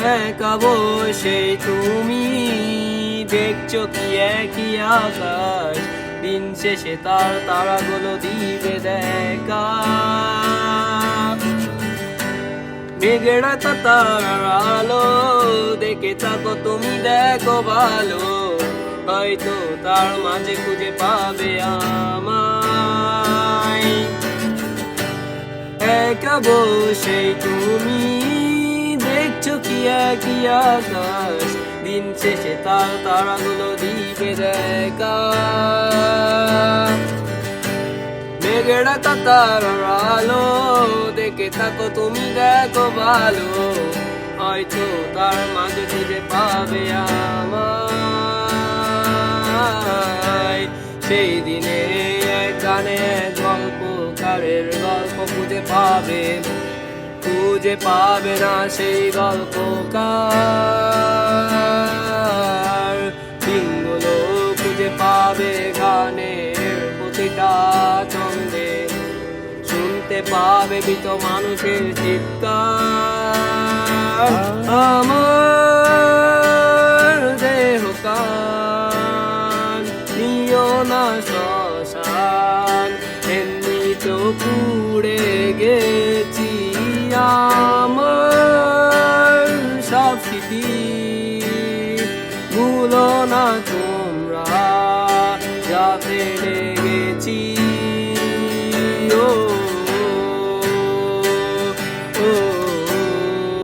একা বসে তুমি দেখছো কি একই আকাশ, দিন শেষে তার তারাগুলো দিবে দেখা। মেঘেরা তার আলো দেখে থাকো তুমি, দেখো ভালো, হয়তো তার মাঝে খুঁজে পাবে আমায়। একা বসে তুমি দেখছো কি একই আকাশ, দিন শেষে তার তারাগুলো দিবে দেখা। মেঘেরা তার আলো দেখে থাকো তুমি, দেখো ভালো, হয়তো তার মাঝে খুঁজে পাবে আমায়। সেই দিনে এক গানে গল্পকারের গল্প খুঁজে পাবে না সেই গল্পকার। দিনগুলো খুঁজে পাবে গানের প্রতিটা ছন্দে, শুনতে পাবে মৃত মানুষের চিৎকার। আমার দেহ কান নিও না শ্মশান, এমনি তো পুড়ে গেছি আমার সব স্মৃতি। ভুলো না তোমরা যা ফেলে গেছি।